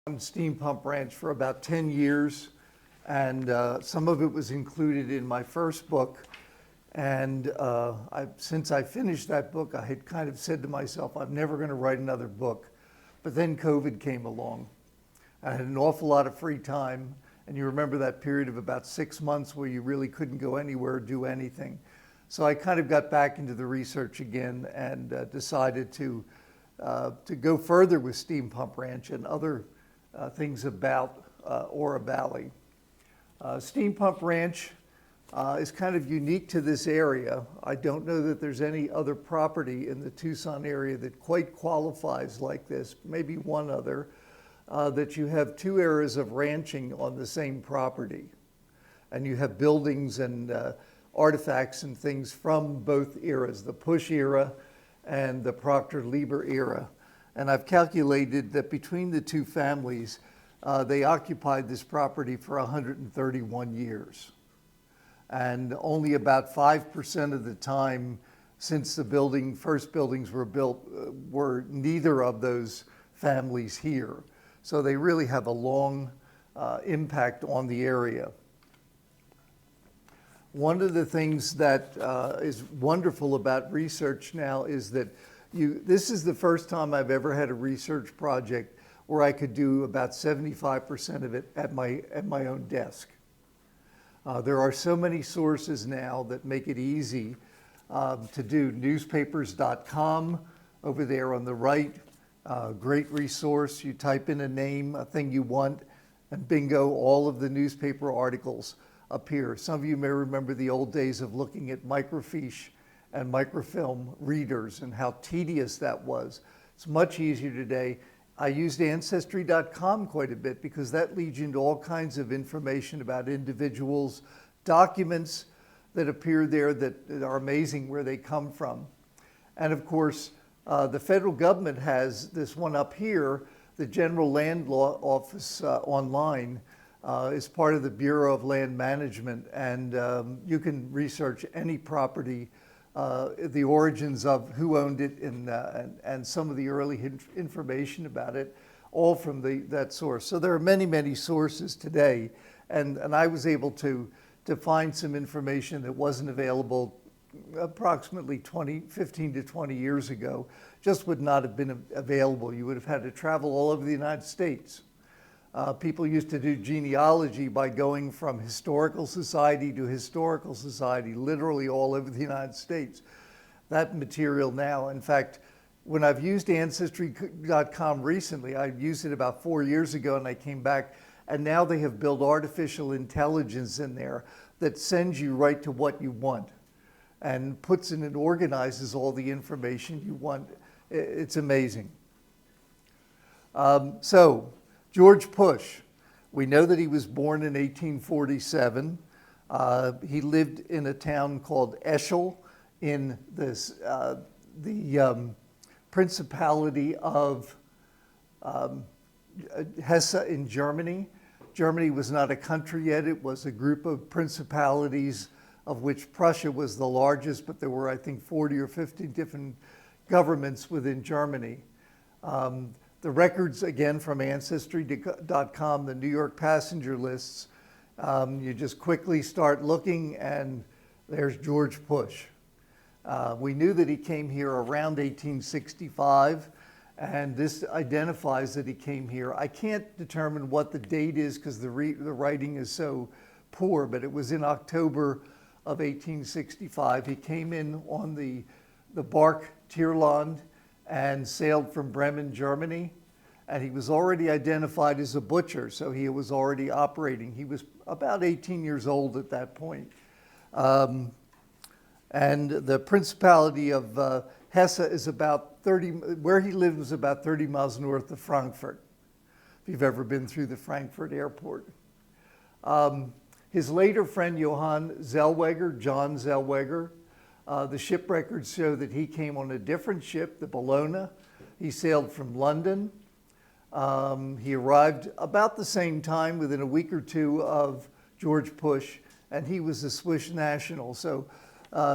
on Steam Pump Ranch for about 10 years, and some of it was included in my first book. And since I finished that book, I had kind of said to myself, I'm never going to write another book. But then COVID came along. I had an awful lot of free time, and you remember that period of about 6 months where you really couldn't go anywhere or do anything. So I kind of got back into the research again and decided to go further with Steam Pump Ranch and other things about Oro Valley. Steam Pump Ranch is kind of unique to this area. I don't know that there's any other property in the Tucson area that quite qualifies like this, maybe one other, that you have two eras of ranching on the same property. And you have buildings and artifacts and things from both eras, the Push era and the Proctor Lieber era. And I've calculated that between the two families, they occupied this property for 131 years. And only about 5% of the time since the first buildings were built were neither of those families here. So they really have a long impact on the area. One of the things that is wonderful about research now is that this is the first time I've ever had a research project where I could do about 75% of it at my own desk. There are so many sources now that make it easy to do. Newspapers.com over there on the right, great resource. You type in a name, a thing you want, and bingo, all of the newspaper articles appear. Some of you may remember the old days of looking at microfiche and microfilm readers and how tedious that was. It's much easier today. I used Ancestry.com quite a bit because that leads you into all kinds of information about individuals, documents that appear there that are amazing where they come from. And of course, the federal government has this one up here, the General Land Law Office online is part of the Bureau of Land Management, and you can research any property, the origins of who owned it, and some of the early information about it, all from that source. So there are many, many sources today, and I was able to find some information that wasn't available approximately 15 to 20 years ago, just would not have been available. You would have had to travel all over the United States. People used to do genealogy by going from historical society to historical society, literally all over the United States. That material now, in fact, when I've used Ancestry.com recently, I used it about 4 years ago and I came back, and now they have built artificial intelligence in there that sends you right to what you want and puts in and organizes all the information you want. It's amazing. So, George Push, we know that he was born in 1847. He lived in a town called Eschel in the Principality of Hesse in Germany. Germany was not a country yet. It was a group of principalities of which Prussia was the largest, but there were, I think, 40 or 50 different governments within Germany. The records, again, from Ancestry.com, the New York passenger lists, you just quickly start looking, and there's George Push. We knew that he came here around 1865, and this identifies that he came here. I can't determine what the date is because the writing is so poor, but it was in October of 1865. He came in on the bark Tierland and sailed from Bremen, Germany. And he was already identified as a butcher, so he was already operating. He was about 18 years old at that point. And the Principality of Hesse is about 30, where he lived was about 30 miles north of Frankfurt, if you've ever been through the Frankfurt airport. His later friend, Johann Zellweger, John Zellweger, the ship records show that he came on a different ship, the Bellona. He sailed from London. He arrived about the same time, within a week or two of George Push, and he was a Swiss national. So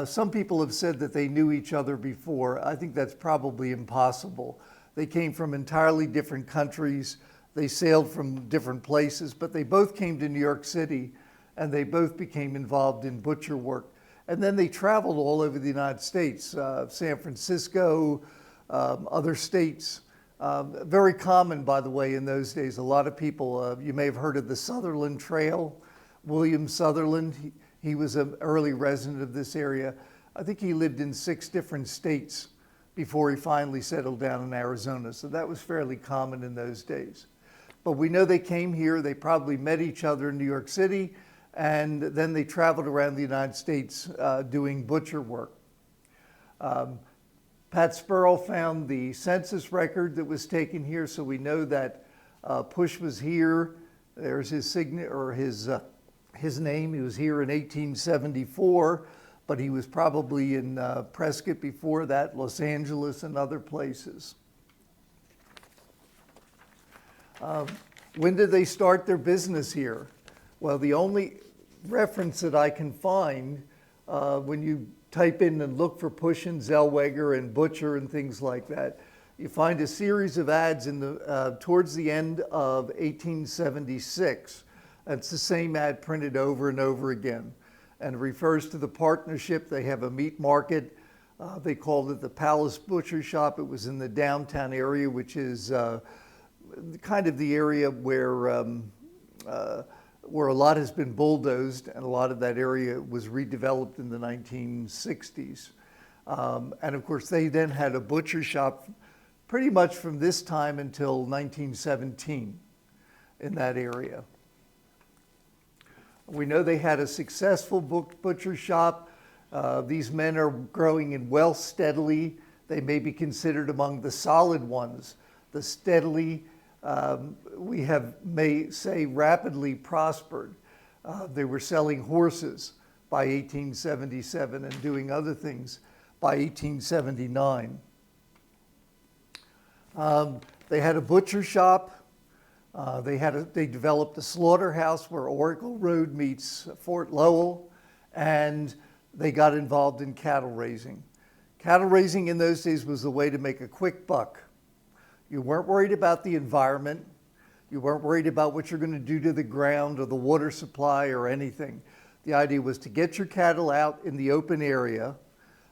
some people have said that they knew each other before. I think that's probably impossible. They came from entirely different countries. They sailed from different places, but they both came to New York City, and they both became involved in butcher work. And then they traveled all over the United States, San Francisco, other states. Very common, by the way, in those days. A lot of people, you may have heard of the Sutherland Trail. William Sutherland, he was an early resident of this area. I think he lived in 6 different states before he finally settled down in Arizona. So that was fairly common in those days. But we know they came here, they probably met each other in New York City, and then they traveled around the United States doing butcher work. Pat Spurl found the census record that was taken here, so we know that Push was here. There's his signature, or his name. He was here in 1874, but he was probably in Prescott before that, Los Angeles, and other places. When did they start their business here? Well, the only reference that I can find when you type in and look for Push and Zellweger and Butcher and things like that, you find a series of ads in the towards the end of 1876. It's the same ad printed over and over again, and it refers to the partnership. They have a meat market. They called it the Palace Butcher Shop. It was in the downtown area, which is kind of the area where a lot has been bulldozed, and a lot of that area was redeveloped in the 1960s. And of course, they then had a butcher shop pretty much from this time until 1917 in that area. We know they had a successful butcher shop. These men are growing in wealth steadily. They may be considered among the solid ones. The steadily, may say rapidly prospered. They were selling horses by 1877 and doing other things by 1879. They had a butcher shop. They developed a slaughterhouse where Oracle Road meets Fort Lowell, and they got involved in cattle raising. Cattle raising in those days was the way to make a quick buck. You weren't worried about the environment. You weren't worried about what you're going to do to the ground or the water supply or anything. The idea was to get your cattle out in the open area.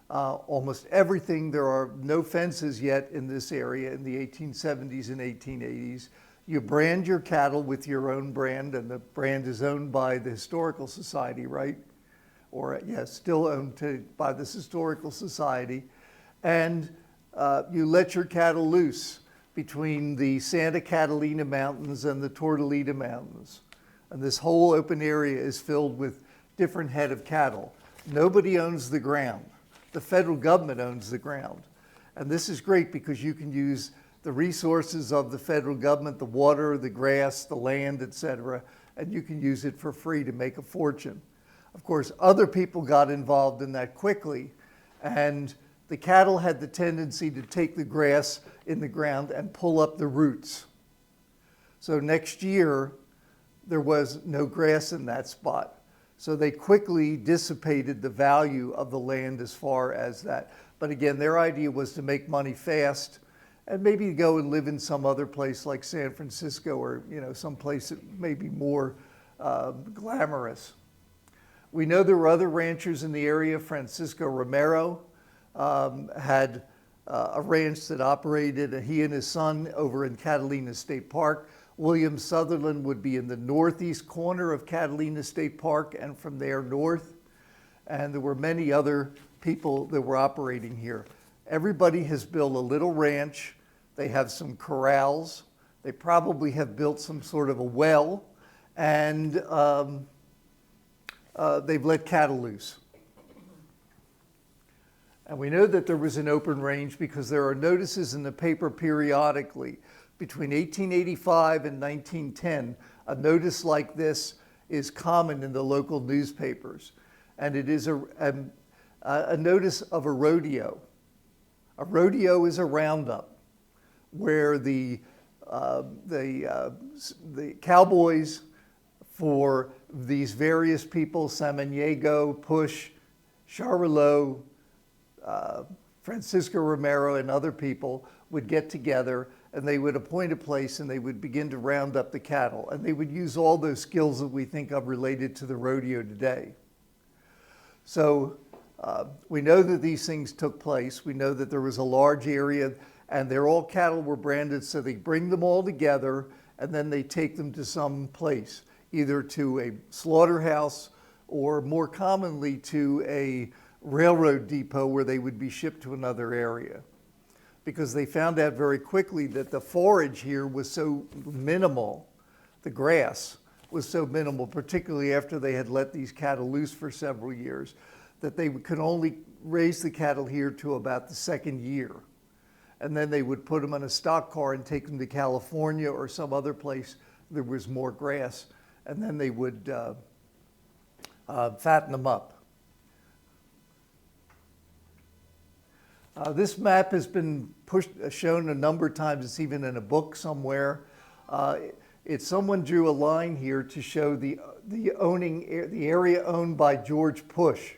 Almost everything, there are no fences yet in this area in the 1870s and 1880s. You brand your cattle with your own brand, and the brand is owned by the Historical Society, right? Or yes, still owned by this Historical Society. And you let your cattle loose between the Santa Catalina Mountains and the Tortolita Mountains. And this whole open area is filled with different head of cattle. Nobody owns the ground. The federal government owns the ground. And this is great because you can use the resources of the federal government, the water, the grass, the land, etc., and you can use it for free to make a fortune. Of course, other people got involved in that quickly, and the cattle had the tendency to take the grass in the ground and pull up the roots. So next year, there was no grass in that spot. So they quickly dissipated the value of the land as far as that. But again, their idea was to make money fast and maybe go and live in some other place like San Francisco, or some place that may be more glamorous. We know there were other ranchers in the area. Francisco Romero had a ranch that operated, he and his son, over in Catalina State Park. William Sutherland would be in the northeast corner of Catalina State Park, and from there north. And there were many other people that were operating here. Everybody has built a little ranch. They have some corrals. They probably have built some sort of a well, and they've let cattle loose. And we know that there was an open range because there are notices in the paper periodically. Between 1885 and 1910, a notice like this is common in the local newspapers. And it is a notice of a rodeo. A rodeo is a roundup where the cowboys for these various people, Samaniego, Push, Charlot, Francisco Romero, and other people would get together and they would appoint a place and they would begin to round up the cattle. And they would use all those skills that we think of related to the rodeo today. So we know that these things took place. We know that there was a large area, and all cattle were branded, so they bring them all together and then they take them to some place, either to a slaughterhouse or more commonly to a railroad depot where they would be shipped to another area. Because they found out very quickly that the forage here was so minimal, the grass was so minimal, particularly after they had let these cattle loose for several years, that they could only raise the cattle here to about the second year. And then they would put them on a stock car and take them to California or some other place there was more grass, and then they would fatten them up. This map has been shown a number of times. It's even in a book somewhere. Someone drew a line here to show the area owned by George Push,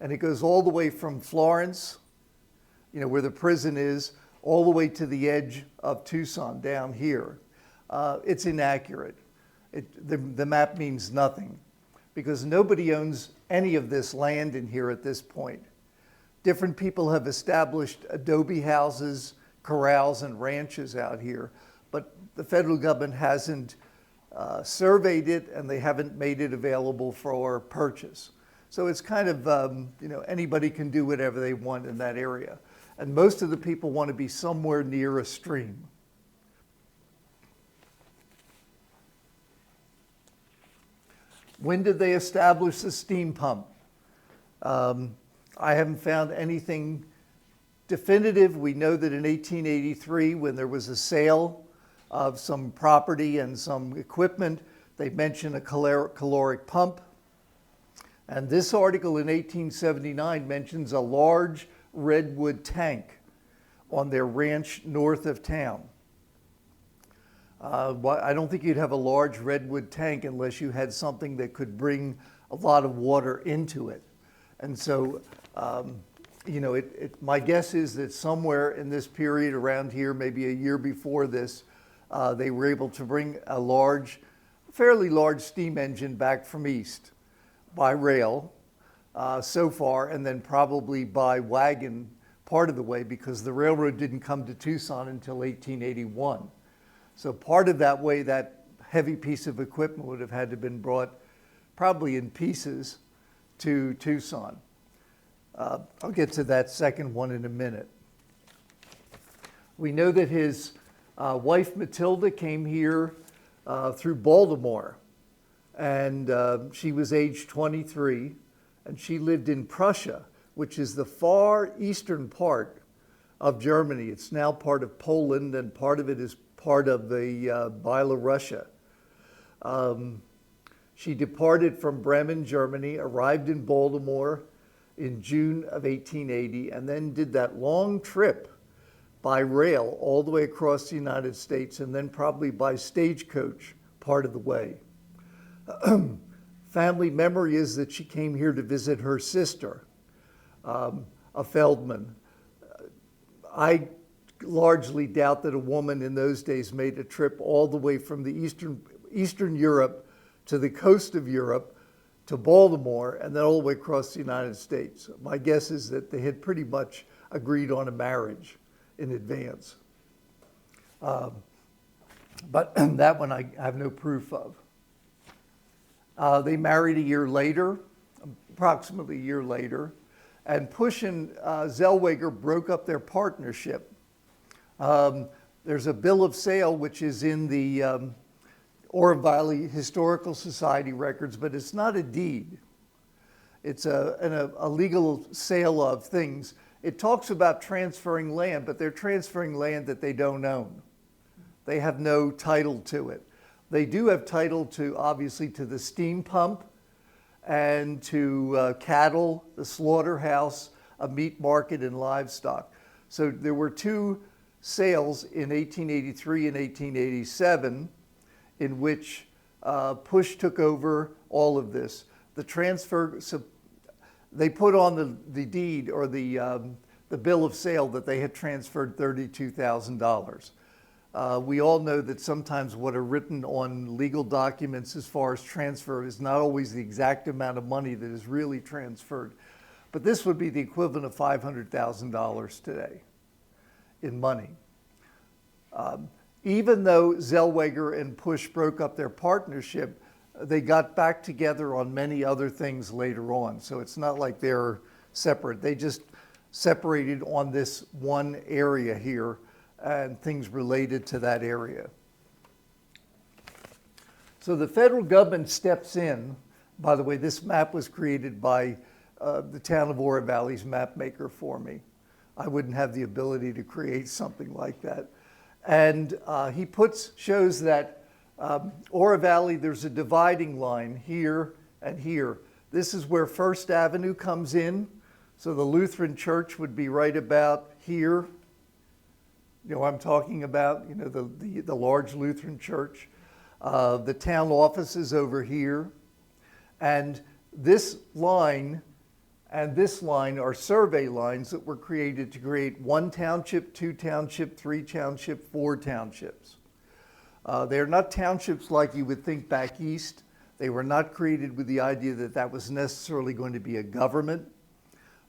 and it goes all the way from Florence, where the prison is, all the way to the edge of Tucson down here. It's inaccurate. The map means nothing because nobody owns any of this land in here at this point. Different people have established adobe houses, corrals, and ranches out here, but the federal government hasn't surveyed it, and they haven't made it available for purchase. So it's kind of, anybody can do whatever they want in that area. And most of the people want to be somewhere near a stream. When did they establish the steam pump? I haven't found anything definitive. We know that in 1883, when there was a sale of some property and some equipment, they mentioned a caloric pump. And this article in 1879 mentions a large redwood tank on their ranch north of town. I don't think you'd have a large redwood tank unless you had something that could bring a lot of water into it. And so, my guess is that somewhere in this period around here, maybe a year before this, they were able to bring a fairly large steam engine back from east by rail so far, and then probably by wagon part of the way, because the railroad didn't come to Tucson until 1881. So part of that way, that heavy piece of equipment would have had to have been brought probably in pieces to Tucson. I'll get to that second one in a minute. We know that his wife Matilda came here through Baltimore, and she was age 23, and she lived in Prussia, which is the far eastern part of Germany. It's now part of Poland, and part of it is part of the Byelorussia. She departed from Bremen, Germany, arrived in Baltimore in June of 1880, and then did that long trip by rail all the way across the United States, and then probably by stagecoach part of the way. Family memory is that she came here to visit her sister, a Feldman. I largely doubt that a woman in those days made a trip all the way from the Eastern Europe to the coast of Europe to Baltimore and then all the way across the United States. My guess is that they had pretty much agreed on a marriage in advance. But that one I have no proof of. They married a year later, approximately a year later, and Push and Zellweger broke up their partnership. There's a bill of sale which is in the Oro Valley Historical Society records, but it's not a deed. It's a legal sale of things. It talks about transferring land, but they're transferring land that they don't own. They have no title to it. They do have title to, obviously, to the steam pump and to cattle, the slaughterhouse, a meat market, and livestock. So there were two sales in 1883 and 1887 in which Push took over all of this. The transfer, so they put on the deed or the bill of sale that they had transferred $32,000. We all know that sometimes what are written on legal documents as far as transfer is not always the exact amount of money that is really transferred. But this would be the equivalent of $500,000 today in money. Even though Zellweger and Push broke up their partnership, they got back together on many other things later on. So it's not like they're separate. They just separated on this one area here and things related to that area. So the federal government steps in. By the way, this map was created by the town of Oro Valley's map maker for me. I wouldn't have the ability to create something like that. And he shows that Oro Valley, there's a dividing line here and here. This is where First Avenue comes in. So the Lutheran Church would be right about here. You know what I'm talking about, you know, the large Lutheran church. The town office is over here. And this line and this line are survey lines that were created to create 1 township, 2 township, 3 township, 4 townships. They're not townships like you would think back east. They were not created with the idea that that was necessarily going to be a government,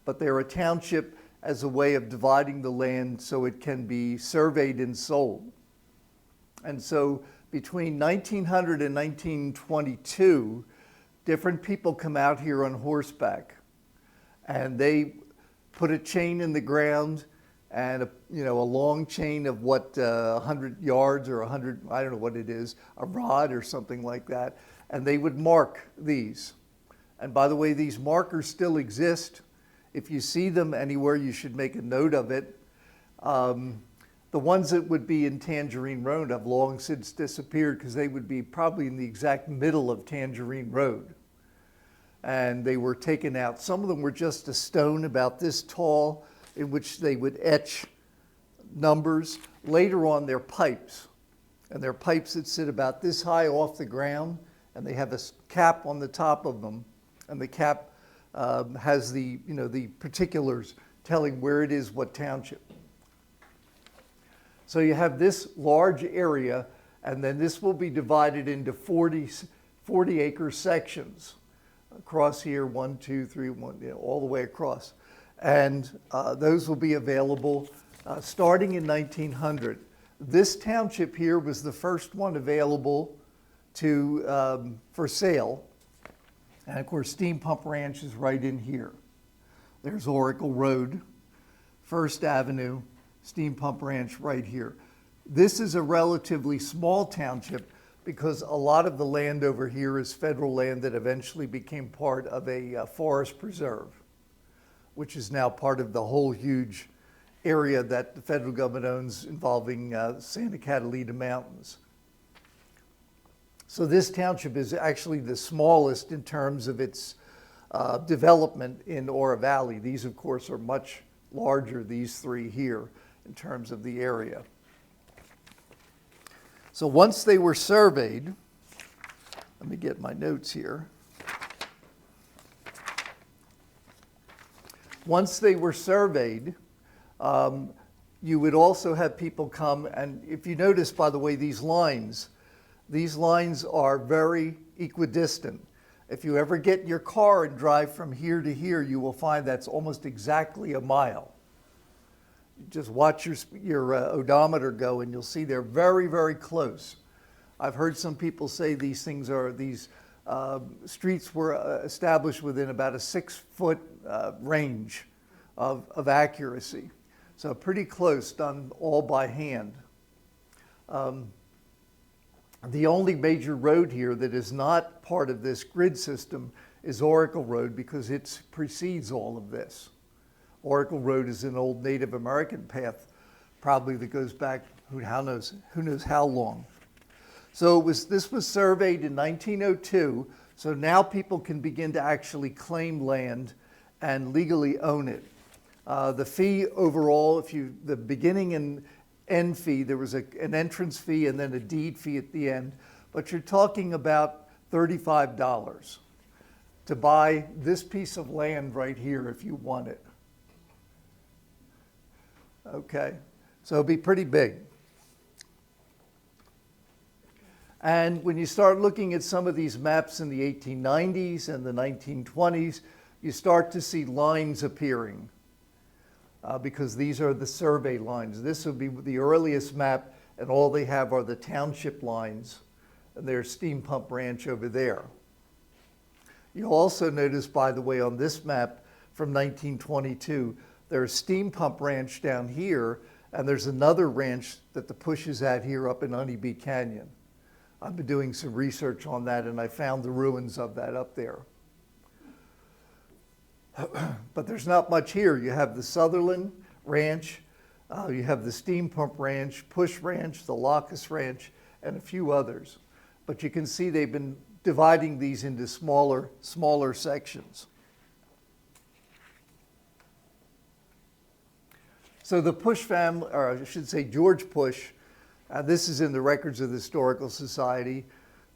but they're a township as a way of dividing the land so it can be surveyed and sold. And so between 1900 and 1922, different people come out here on horseback, and they put a chain in the ground and a long chain of 100 yards or 100, I don't know what it is, a rod or something like that, and they would mark these. And by the way, these markers still exist. If you see them anywhere, you should make a note of it. The ones that would be in Tangerine Road have long since disappeared because they would be probably in the exact middle of Tangerine Road. And they were taken out. Some of them were just a stone about this tall in which they would etch numbers. Later on, they're pipes. And they're pipes that sit about this high off the ground, and they have a cap on the top of them. And the cap has the particulars telling where it is, what township. So you have this large area, and then this will be divided into 40 acre sections across here, 1, 2, 3, 1, all the way across. And those will be available starting in 1900. This township here was the first one available for sale. And of course, Steam Pump Ranch is right in here. There's Oracle Road, First Avenue, Steam Pump Ranch right here. This is a relatively small township because a lot of the land over here is federal land that eventually became part of a forest preserve, which is now part of the whole huge area that the federal government owns involving Santa Catalina Mountains. So this township is actually the smallest in terms of its development in Oro Valley. These, of course, are much larger, these 3 here, in terms of the area. So once they were surveyed, let me get my notes here. Once they were surveyed, you would also have people come, and if you notice, by the way, these lines are very equidistant. If you ever get in your car and drive from here to here, you will find that's almost exactly a mile. Just watch your odometer go, and you'll see they're very, very close. I've heard some people say these streets were established within about a 6-foot range of accuracy. So pretty close, done all by hand. The only major road here that is not part of this grid system is Oracle Road because it precedes all of this. Oracle Road is an old Native American path, probably that goes back who knows how long. So this was surveyed in 1902, so now people can begin to actually claim land and legally own it. The fee overall, the beginning and end fee, there was an entrance fee and then a deed fee at the end, but you're talking about $35 to buy this piece of land right here if you want it. Okay, so it'll be pretty big. And when you start looking at some of these maps in the 1890s and the 1920s, you start to see lines appearing because these are the survey lines. This would be the earliest map, and all they have are the township lines, and there's Steam Pump Ranch over there. You'll also notice, by the way, on this map from 1922, there's Steam Pump Ranch down here, and there's another ranch that the Push is at here up in Honeybee Canyon. I've been doing some research on that, and I found the ruins of that up there. But there's not much here. You have the Sutherland Ranch, you have the Steam Pump Ranch, Push Ranch, the Locust Ranch, and a few others. But you can see they've been dividing these into smaller sections. So the Push family, or I should say George Push, this is in the records of the Historical Society,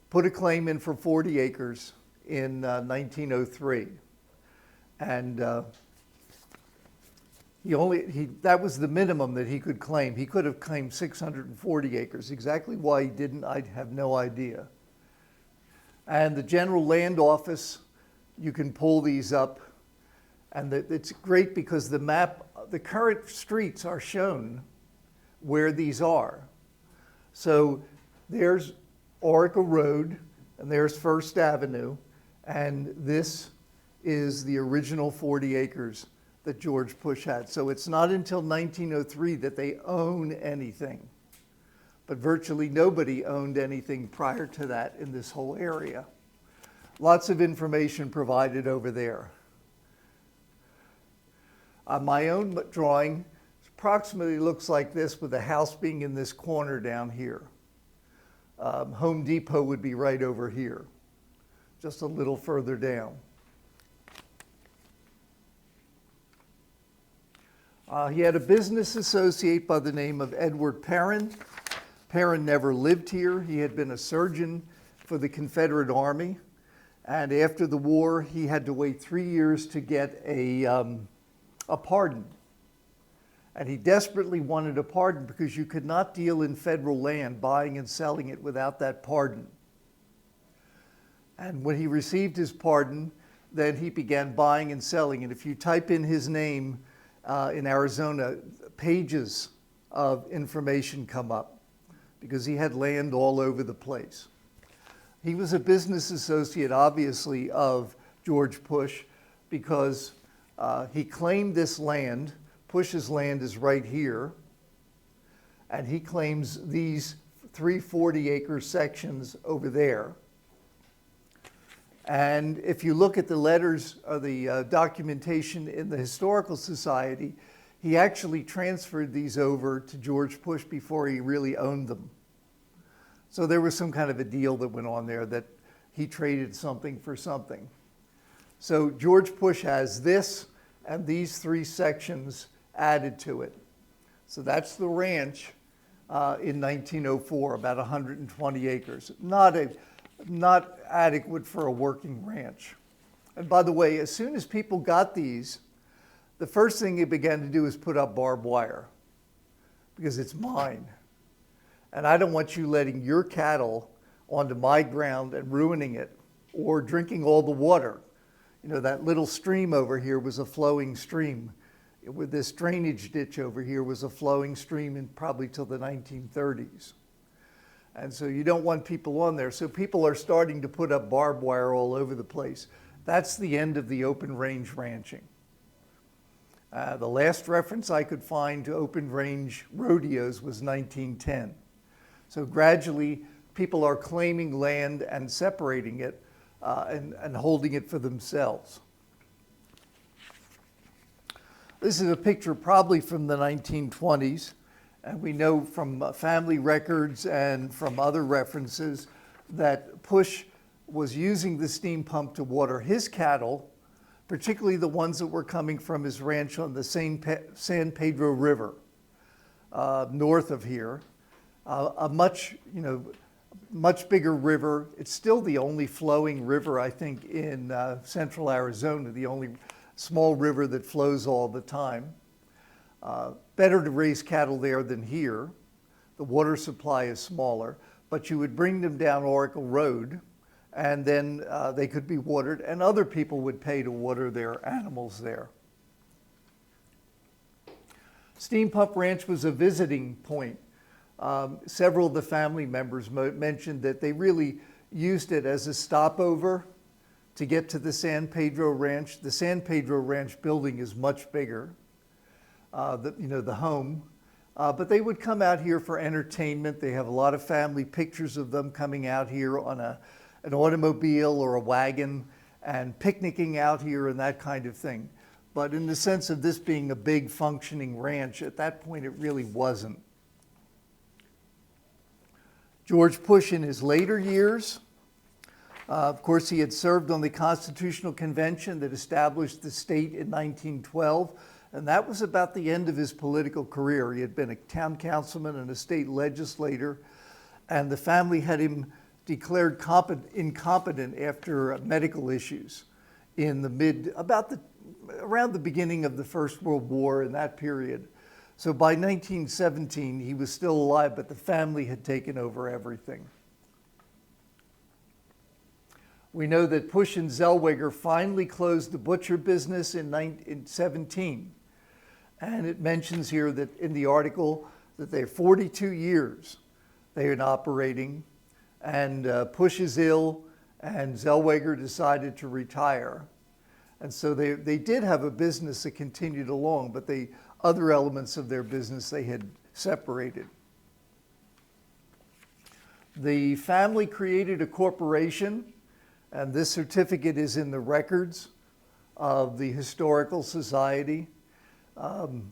put a claim in for 40 acres in 1903. And that was the minimum that he could claim. He could have claimed 640 acres. Exactly why he didn't, I have no idea. And the General Land Office, you can pull these up. And it's great because the map, the current streets are shown where these are. So there's Oracle Road, and there's First Avenue, and this is the original 40 acres that George Push had. So it's not until 1903 that they own anything. But virtually nobody owned anything prior to that in this whole area. Lots of information provided over there. My own drawing approximately looks like this, with the house being in this corner down here. Home Depot would be right over here, just a little further down. He had a business associate by the name of Edward Perrin. Perrin never lived here. He had been a surgeon for the Confederate Army. And after the war, he had to wait 3 years to get a pardon. And he desperately wanted a pardon because you could not deal in federal land, buying and selling it, without that pardon. And when he received his pardon, then he began buying and selling. And if you type in his name in Arizona, pages of information come up because he had land all over the place. He was a business associate, obviously, of George Push because he claimed this land. Push's land is right here, and he claims these 3 40-acre sections over there. And if you look at the letters or the documentation in the Historical Society, he actually transferred these over to George Push before he really owned them. So there was some kind of a deal that went on there that he traded something for something. So George Push has this and these 3 sections added to it. So that's the ranch in 1904, about 120 acres. Not adequate for a working ranch. And by the way, as soon as people got these, the first thing they began to do is put up barbed wire because it's mine. And I don't want you letting your cattle onto my ground and ruining it or drinking all the water. You know, that little stream over here was a flowing stream. With this drainage ditch over here was a flowing stream in probably till the 1930s. And so you don't want people on there. So people are starting to put up barbed wire all over the place. That's the end of the open range ranching. The last reference I could find to open range rodeos was 1910. So gradually people are claiming land and separating it and holding it for themselves. This is a picture probably from the 1920s. And we know from family records and from other references that Push was using the steam pump to water his cattle, particularly the ones that were coming from his ranch on the San Pedro River, north of here. A much bigger river. It's still the only flowing river, I think, in central Arizona, the only small river that flows all the time. Better to raise cattle there than here. The water supply is smaller, but you would bring them down Oracle Road, and then they could be watered, and other people would pay to water their animals there. Steam Pump Ranch was a visiting point. Several of the family members mentioned that they really used it as a stopover to get to the San Pedro Ranch. The San Pedro Ranch building is much bigger, the home. But they would come out here for entertainment. They have a lot of family pictures of them coming out here on an automobile or a wagon and picnicking out here and that kind of thing. But in the sense of this being a big functioning ranch, at that point it really wasn't. George Push in his later years, of course he had served on the Constitutional Convention that established the state in 1912, and that was about the end of his political career. He had been a town councilman and a state legislator, and the family had him declared incompetent after medical issues in around the beginning of the First World War, in that period. So by 1917, he was still alive, but the family had taken over everything. We know that Push and Zellweger finally closed the butcher business in 1917. And it mentions here that in the article that they're 42 years they've been operating, and Push is ill, and Zellweger decided to retire. And so they did have a business that continued along, but the other elements of their business they had separated. The family created a corporation, and this certificate is in the records of the Historical Society.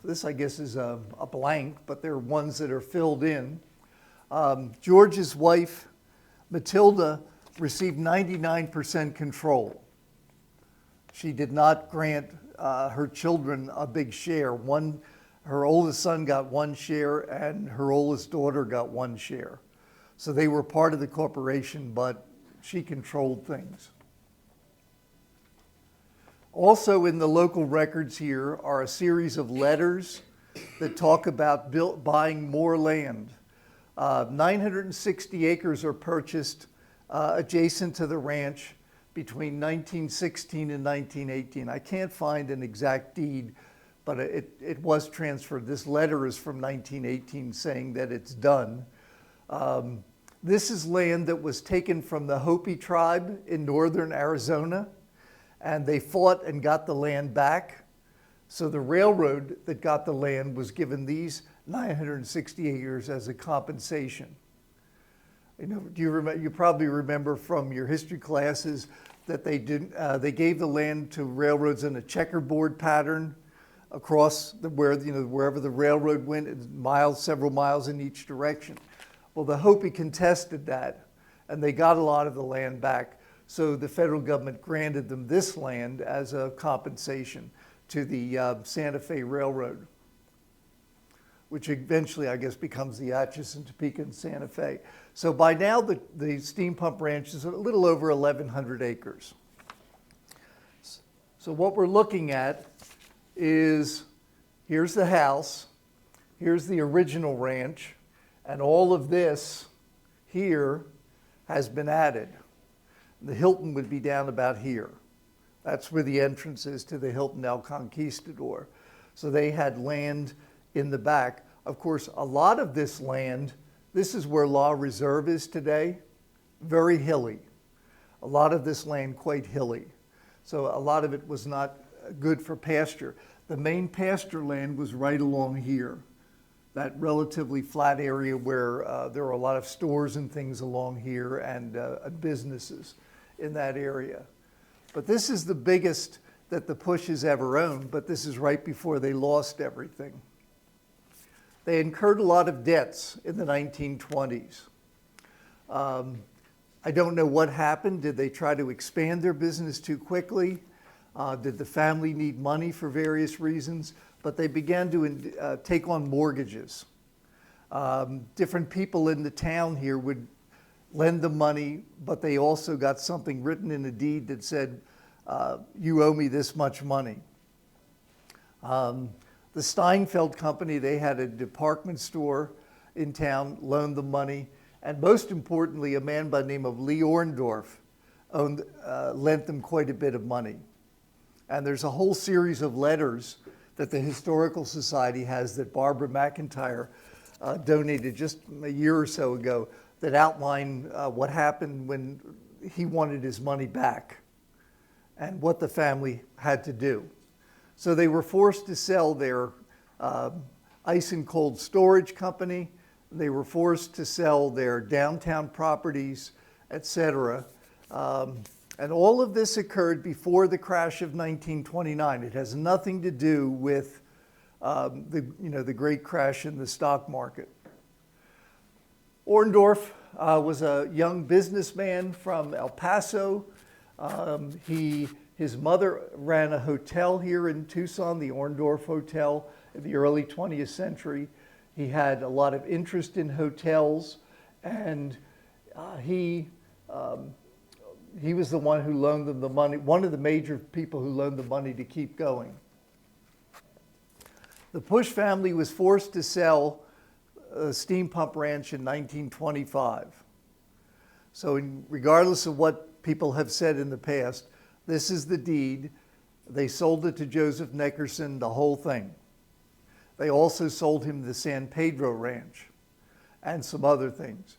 This, I guess, is a blank, but there are ones that are filled in. George's wife, Matilda, received 99% control. She did not grant her children a big share. Her oldest son got 1 share, and her oldest daughter got 1 share. So they were part of the corporation, but she controlled things. Also in the local records here are a series of letters that talk about buying more land. 960 acres are purchased adjacent to the ranch between 1916 and 1918. I can't find an exact deed, but it was transferred. This letter is from 1918 saying that it's done. This is land that was taken from the Hopi tribe in northern Arizona, and they fought and got the land back. So the railroad that got the land was given these 960 acres as a compensation. You probably remember from your history classes that they gave the land to railroads in a checkerboard pattern across wherever the railroad went, several miles in each direction. Well, the Hopi contested that, and they got a lot of the land back. So the federal government granted them this land as a compensation to the Santa Fe Railroad, which eventually, I guess, becomes the Atchison, Topeka, and Santa Fe. So by now, the Steam Pump Ranch is a little over 1,100 acres. So what we're looking at is, here's the house, here's the original ranch, and all of this here has been added. The Hilton would be down about here. That's where the entrance is to the Hilton El Conquistador. So they had land in the back. Of course, a lot of this land, this is where Law Reserve is today, very hilly. A lot of this land quite hilly. So a lot of it was not good for pasture. The main pasture land was right along here, that relatively flat area where there are a lot of stores and things along here and businesses in that area. But this is the biggest that the Pushes ever owned, but this is right before they lost everything. They incurred a lot of debts in the 1920s. I don't know what happened. Did they try to expand their business too quickly? Did the family need money for various reasons? But they began to take on mortgages. Different people in the town here would lend them money, but they also got something written in a deed that said, you owe me this much money. The Steinfeld Company, they had a department store in town, loaned them money, And most importantly, a man by the name of Lee Orndorff lent them quite a bit of money. And there's a whole series of letters that the Historical Society has that Barbara McIntyre donated just a year or so ago that outline what happened when he wanted his money back and what the family had to do. So they were forced to sell their ice and cold storage company. They were forced to sell their downtown properties, etc. And all of this occurred before the crash of 1929. It has nothing to do with the great crash in the stock market. Orndorff was a young businessman from El Paso. His mother ran a hotel here in Tucson, the Orndorff Hotel, in the early 20th century. He had a lot of interest in hotels, and he was the one who loaned them the money, one of the major people who loaned the money to keep going. The Push family was forced to sell a steam pump ranch in 1925. So regardless of what people have said in the past, this is the deed. They sold it to Joseph Nickerson, the whole thing. They also sold him the San Pedro Ranch and some other things.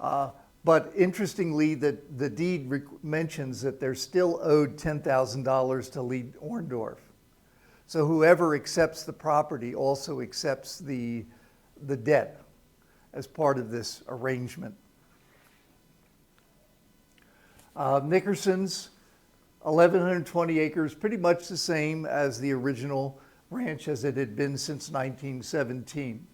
But interestingly, the deed mentions that they're still owed $10,000 to Lee Orndorff. So whoever accepts the property also accepts the debt as part of this arrangement. Nickerson's 1,120 acres, pretty much the same as the original ranch as it had been since 1917.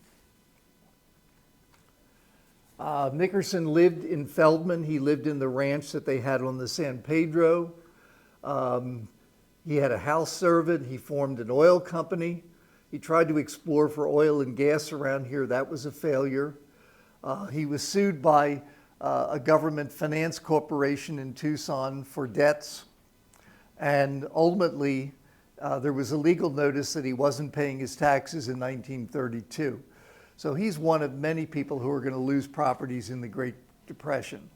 Nickerson lived in Feldman. He lived in the ranch that they had on the San Pedro. He had a house servant. He formed an oil company. He tried to explore for oil and gas around here. That was a failure. He was sued by a government finance corporation in Tucson for debts. And ultimately, there was a legal notice that he wasn't paying his taxes in 1932. So he's one of many people who are going to lose properties in the Great Depression.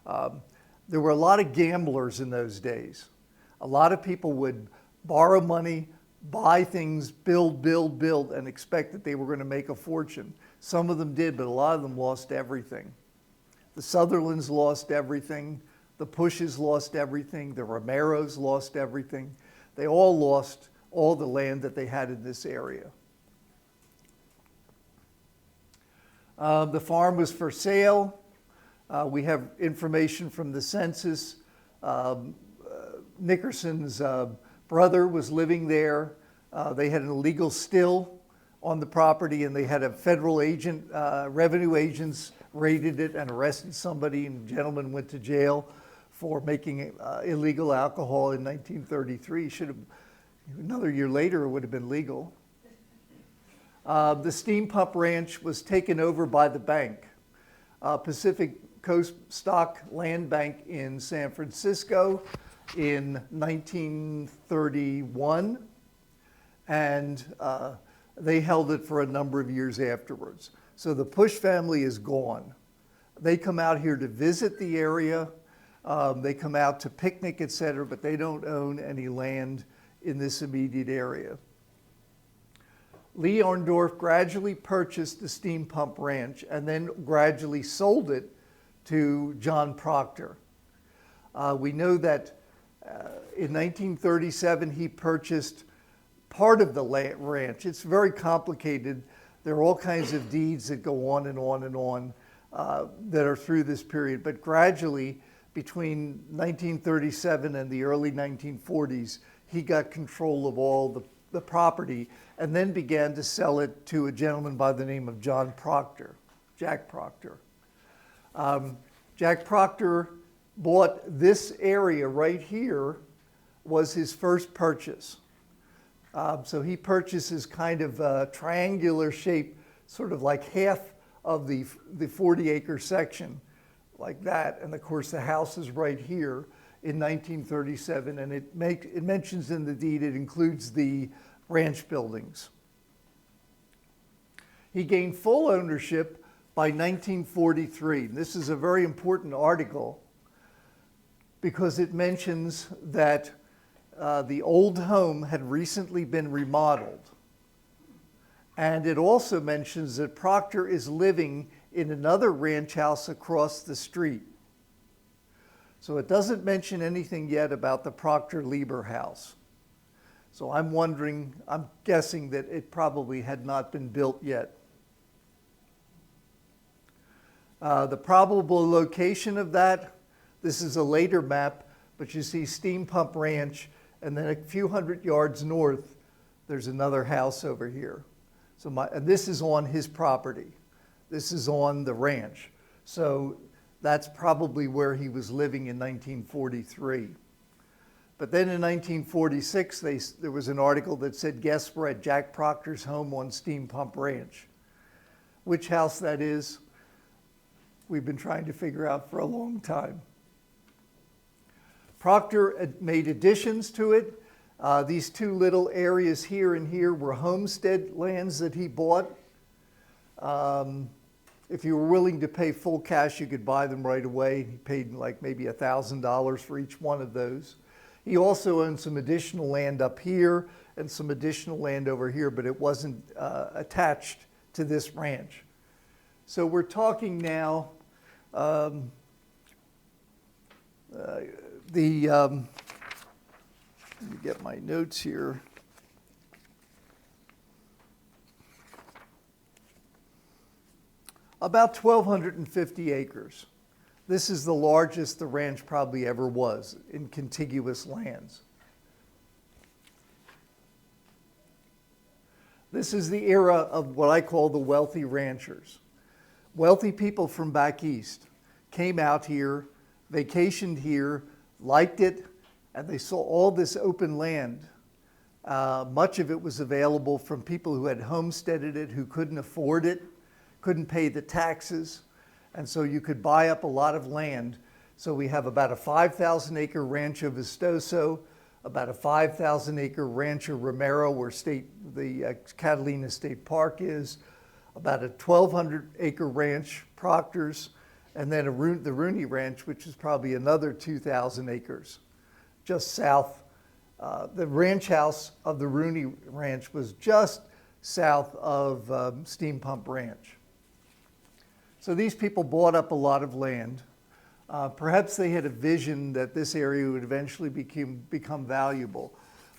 There were a lot of gamblers in those days. A lot of people would borrow money, buy things, build, and expect that they were going to make a fortune. Some of them did, but a lot of them lost everything. The Sutherlands lost everything. The Pushes lost everything. The Romeros lost everything. They all lost all the land that they had in this area. The farm was for sale. We have information from the census. Nickerson's brother was living there. They had an illegal still on the property, and they had a federal agent, revenue agents raided it and arrested somebody, and the gentleman went to jail for making illegal alcohol in 1933. Should have, another year later, it would have been legal. The steam pump ranch was taken over by the bank, Pacific Coast Stock Land Bank in San Francisco in 1931, and they held it for a number of years afterwards. So the Push family is gone. They come out here to visit the area. They come out to picnic, etc., but they don't own any land in this immediate area. Lee Orndorff gradually purchased the steam pump ranch and then gradually sold it to John Proctor. We know that in 1937 he purchased part of the ranch. It's very complicated. There are all kinds of deeds that go on and on and on that are through this period, but gradually between 1937 and the early 1940s, he got control of all the property and then began to sell it to a gentleman by the name of John Proctor, Jack Proctor. Jack Proctor bought this area right here, was his first purchase. So he purchases kind of a triangular shape, sort of like half of the 40-acre section, like that. And of course, the house is right here in 1937, and it mentions in the deed it includes the ranch buildings. He gained full ownership by 1943. This is a very important article because it mentions that the old home had recently been remodeled. And it also mentions that Proctor is living in another ranch house across the street. So it doesn't mention anything yet about the Proctor-Lieber house. So I'm guessing that it probably had not been built yet. The probable location of that, this is a later map, but you see Steam Pump Ranch, and then a few hundred yards north, there's another house over here. So and this is on his property. This is on the ranch. So that's probably where he was living in 1943. But then in 1946, there was an article that said guests were at Jack Proctor's home on Steam Pump Ranch. Which house that is, we've been trying to figure out for a long time. Proctor made additions to it. These two little areas here and here were homestead lands that he bought. If you were willing to pay full cash, you could buy them right away. He paid like maybe $1,000 for each one of those. He also owned some additional land up here and some additional land over here, but it wasn't attached to this ranch. So we're talking now, let me get my notes here. About 1,250 acres. This is the largest the ranch probably ever was in contiguous lands. This is the era of what I call the wealthy ranchers. Wealthy people from back east came out here, vacationed here, liked it, and they saw all this open land. Much of it was available from people who had homesteaded it, who couldn't afford it, couldn't pay the taxes, and so you could buy up a lot of land. So we have about a 5,000 acre Rancho Vistoso, about a 5,000 acre Rancho Romero, where the Catalina State Park is, about a 1,200 acre ranch, Proctor's, and then the Rooney Ranch, which is probably another 2,000 acres. Just south, the ranch house of the Rooney Ranch was just south of Steam Pump Ranch. So these people bought up a lot of land. Perhaps they had a vision that this area would eventually become valuable.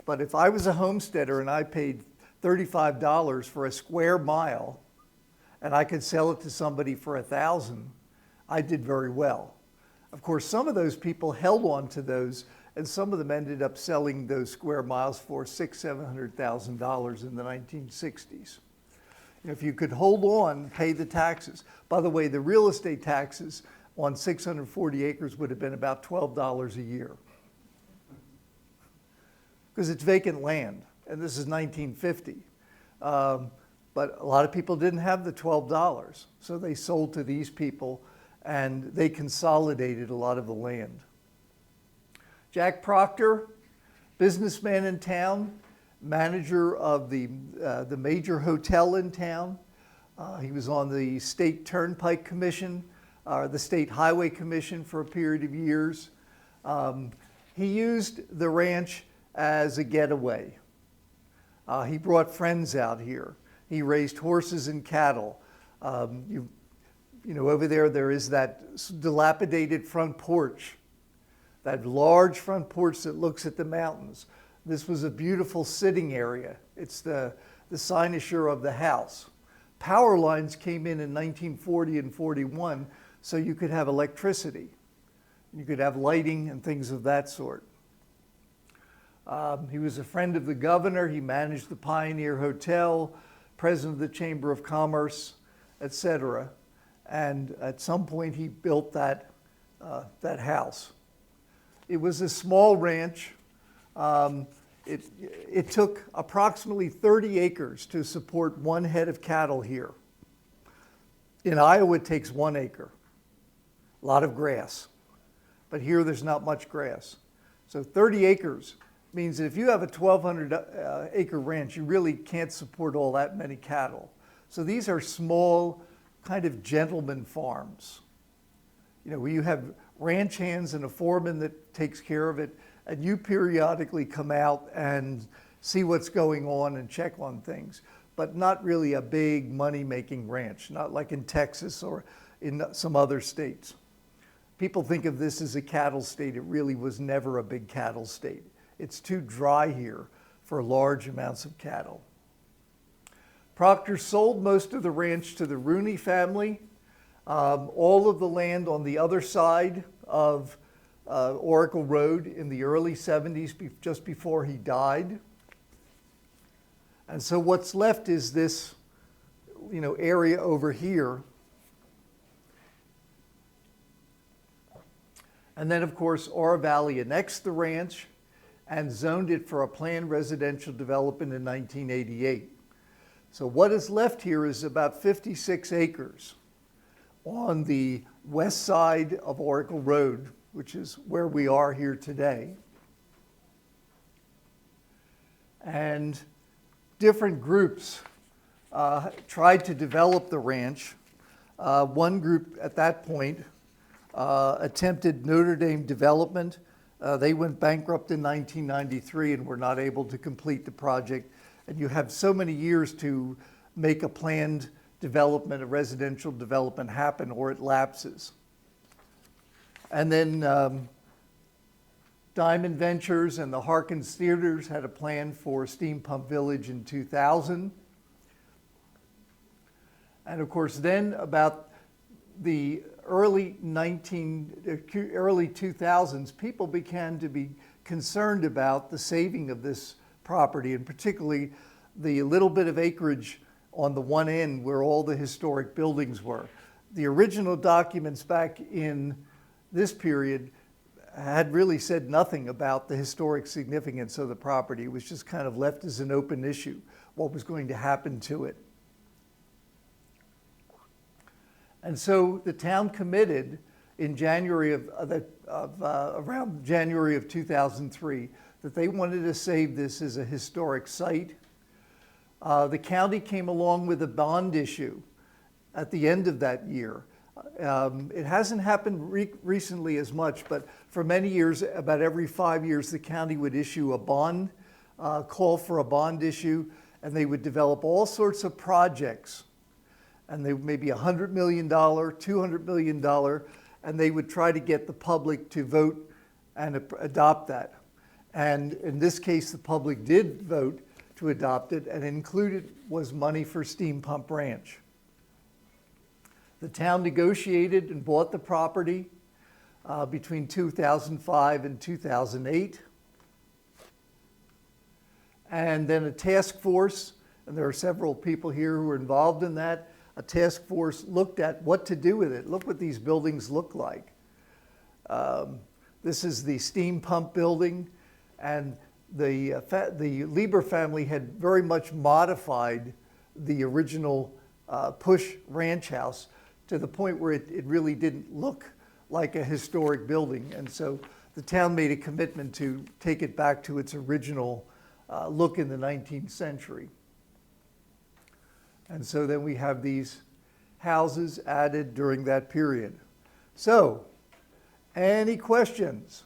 But if I was a homesteader and I paid $35 for a square mile and I could sell it to somebody for $1,000, I did very well. Of course, some of those people held on to those, and some of them ended up selling those square miles for $600,000, $700,000 in the 1960s. If you could hold on, pay the taxes. By the way, the real estate taxes on 640 acres would have been about $12 a year. Because it's vacant land, and this is 1950. But a lot of people didn't have the $12, so they sold to these people, and they consolidated a lot of the land. Jack Proctor, businessman in town, manager of the major hotel in town. He was on the State Turnpike Commission, the State Highway Commission for a period of years. He used the ranch as a getaway. He brought friends out here. He raised horses and cattle. You know, over there is that dilapidated front porch, that large front porch that looks at the mountains. This was a beautiful sitting area. It's the cynosure of the house. Power lines came in 1940 and 41, so you could have electricity. You could have lighting and things of that sort. He was a friend of the governor. He managed the Pioneer Hotel, president of the Chamber of Commerce, etc. And at some point, he built that house. It was a small ranch. It took approximately 30 acres to support one head of cattle here. In Iowa, it takes 1 acre. A lot of grass. But here, there's not much grass. So 30 acres means that if you have a 1,200 acre ranch, you really can't support all that many cattle. So these are small, kind of gentleman farms. You know, where you have ranch hands and a foreman that takes care of it, and you periodically come out and see what's going on and check on things, but not really a big money-making ranch, not like in Texas or in some other states. People think of this as a cattle state. It really was never a big cattle state. It's too dry here for large amounts of cattle. Proctor sold most of the ranch to the Rooney family. All of the land on the other side of Oracle Road in the early 70s, just before he died. And so what's left is this, you know, area over here. And then, of course, Oro Valley annexed the ranch and zoned it for a planned residential development in 1988. So what is left here is about 56 acres on the west side of Oracle Road, which is where we are here today. And different groups tried to develop the ranch. One group at that point attempted Notre Dame development. They went bankrupt in 1993 and were not able to complete the project. And you have so many years to make a planned development, a residential development happen, or it lapses. And then Diamond Ventures and the Harkins Theaters had a plan for Steam Pump Village in 2000. And of course, then about the early 2000s, people began to be concerned about the saving of this property, and particularly the little bit of acreage on the one end where all the historic buildings were. The original documents back in this period had really said nothing about the historic significance of the property. It was just kind of left as an open issue, what was going to happen to it. And so the town committed in January around January of 2003 that they wanted to save this as a historic site. The county came along with a bond issue at the end of that year. It hasn't happened recently as much, but for many years, about every 5 years, the county would issue a bond, call for a bond issue, and they would develop all sorts of projects. And they maybe $100 million, $200 million, and they would try to get the public to vote and adopt that. And in this case, the public did vote to adopt it, and included was money for Steam Pump Ranch. The town negotiated and bought the property between 2005 and 2008. And then a task force, and there are several people here who were involved in that, a task force looked at what to do with it. Look what these buildings look like. This is the steam pump building, and the Lieber family had very much modified the original Push Ranch house to the point where it really didn't look like a historic building. And so the town made a commitment to take it back to its original look in the 19th century. And so then we have these houses added during that period. So, any questions?